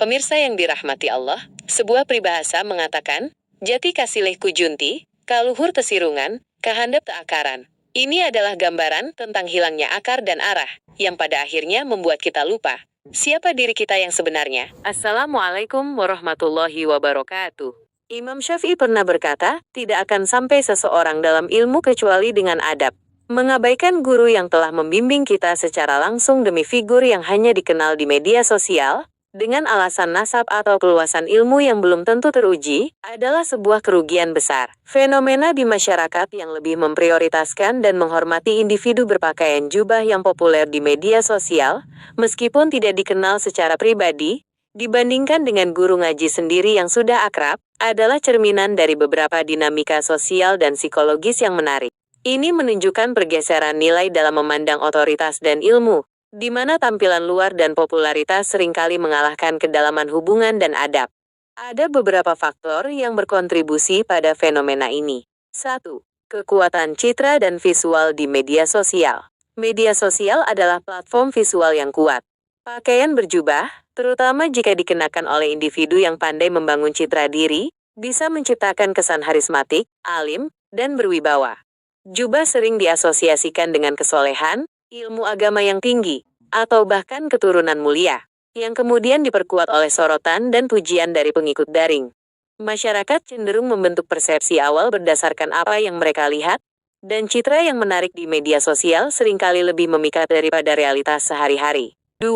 Pemirsa yang dirahmati Allah, sebuah peribahasa mengatakan, jati kasilih kujunti, kaluhur tesirungan, kahandap teakaran. Ini adalah gambaran tentang hilangnya akar dan arah, yang pada akhirnya membuat kita lupa siapa diri kita yang sebenarnya. Assalamualaikum warahmatullahi wabarakatuh. Imam Syafi'i pernah berkata, tidak akan sampai seseorang dalam ilmu kecuali dengan adab. Mengabaikan guru yang telah membimbing kita secara langsung demi figur yang hanya dikenal di media sosial, dengan alasan nasab atau keluasan ilmu yang belum tentu teruji, adalah sebuah kerugian besar. Fenomena di masyarakat yang lebih memprioritaskan dan menghormati individu berpakaian jubah yang populer di media sosial, meskipun tidak dikenal secara pribadi, dibandingkan dengan guru ngaji sendiri yang sudah akrab, adalah cerminan dari beberapa dinamika sosial dan psikologis yang menarik. Ini menunjukkan pergeseran nilai dalam memandang otoritas dan ilmu, di mana tampilan luar dan popularitas seringkali mengalahkan kedalaman hubungan dan adab. Ada beberapa faktor yang berkontribusi pada fenomena ini. 1. Kekuatan citra dan visual di media sosial. Media sosial adalah platform visual yang kuat. Pakaian berjubah, terutama jika dikenakan oleh individu yang pandai membangun citra diri, bisa menciptakan kesan harismatik, alim, dan berwibawa. Jubah sering diasosiasikan dengan kesolehan, ilmu agama yang tinggi, atau bahkan keturunan mulia, yang kemudian diperkuat oleh sorotan dan pujian dari pengikut daring. Masyarakat cenderung membentuk persepsi awal berdasarkan apa yang mereka lihat, dan citra yang menarik di media sosial seringkali lebih memikat daripada realitas sehari-hari. 2.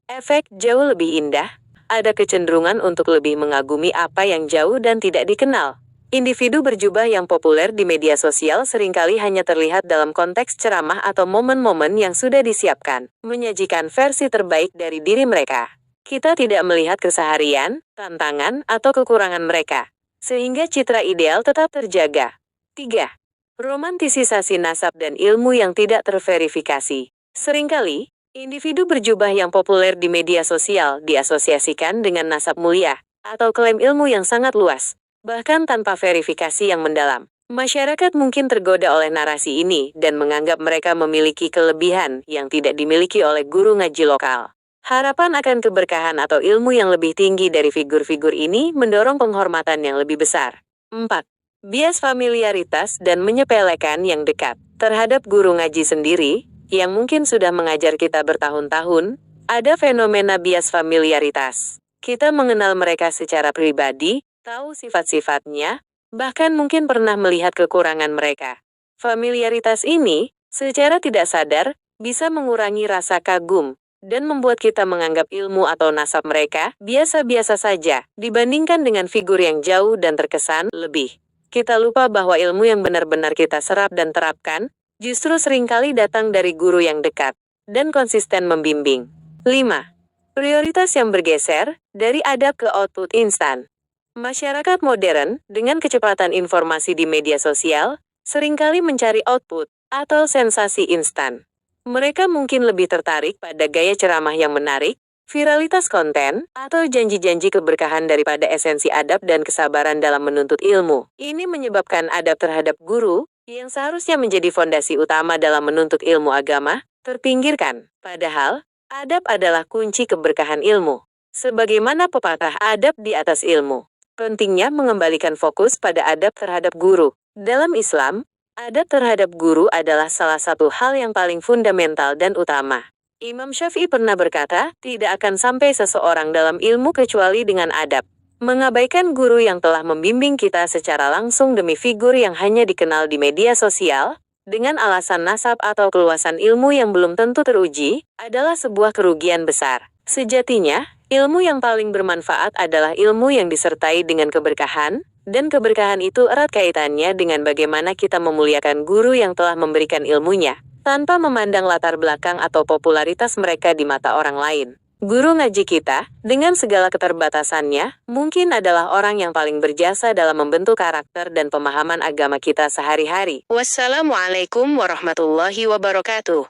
Efek jauh lebih indah. Ada kecenderungan untuk lebih mengagumi apa yang jauh dan tidak dikenal. Individu berjubah yang populer di media sosial seringkali hanya terlihat dalam konteks ceramah atau momen-momen yang sudah disiapkan, menyajikan versi terbaik dari diri mereka. Kita tidak melihat keseharian, tantangan, atau kekurangan mereka, sehingga citra ideal tetap terjaga. 3. Romantisisasi nasab dan ilmu yang tidak terverifikasi. Seringkali, individu berjubah yang populer di media sosial diasosiasikan dengan nasab mulia, atau klaim ilmu yang sangat luas, bahkan tanpa verifikasi yang mendalam. Masyarakat mungkin tergoda oleh narasi ini dan menganggap mereka memiliki kelebihan yang tidak dimiliki oleh guru ngaji lokal. Harapan akan keberkahan atau ilmu yang lebih tinggi dari figur-figur ini mendorong penghormatan yang lebih besar. 4. Bias familiaritas dan menyepelekan yang dekat. Terhadap guru ngaji sendiri, yang mungkin sudah mengajar kita bertahun-tahun, ada fenomena bias familiaritas. Kita mengenal mereka secara pribadi, tahu sifat-sifatnya, bahkan mungkin pernah melihat kekurangan mereka. Familiaritas ini, secara tidak sadar, bisa mengurangi rasa kagum, dan membuat kita menganggap ilmu atau nasab mereka biasa-biasa saja, dibandingkan dengan figur yang jauh dan terkesan lebih. Kita lupa bahwa ilmu yang benar-benar kita serap dan terapkan, justru seringkali datang dari guru yang dekat, dan konsisten membimbing. 5. Prioritas yang bergeser, dari adab ke output instan. Masyarakat modern, dengan kecepatan informasi di media sosial, seringkali mencari output atau sensasi instan. Mereka mungkin lebih tertarik pada gaya ceramah yang menarik, viralitas konten, atau janji-janji keberkahan daripada esensi adab dan kesabaran dalam menuntut ilmu. Ini menyebabkan adab terhadap guru, yang seharusnya menjadi fondasi utama dalam menuntut ilmu agama, terpinggirkan. Padahal, adab adalah kunci keberkahan ilmu. Sebagaimana pepatah adab di atas ilmu. Pentingnya mengembalikan fokus pada adab terhadap guru. Dalam Islam, adab terhadap guru adalah salah satu hal yang paling fundamental dan utama. Imam Syafi'i pernah berkata, tidak akan sampai seseorang dalam ilmu kecuali dengan adab. Mengabaikan guru yang telah membimbing kita secara langsung demi figur yang hanya dikenal di media sosial, dengan alasan nasab atau keluasan ilmu yang belum tentu teruji, adalah sebuah kerugian besar. Sejatinya, ilmu yang paling bermanfaat adalah ilmu yang disertai dengan keberkahan, dan keberkahan itu erat kaitannya dengan bagaimana kita memuliakan guru yang telah memberikan ilmunya, tanpa memandang latar belakang atau popularitas mereka di mata orang lain. Guru ngaji kita, dengan segala keterbatasannya, mungkin adalah orang yang paling berjasa dalam membentuk karakter dan pemahaman agama kita sehari-hari. Wassalamualaikum warahmatullahi wabarakatuh.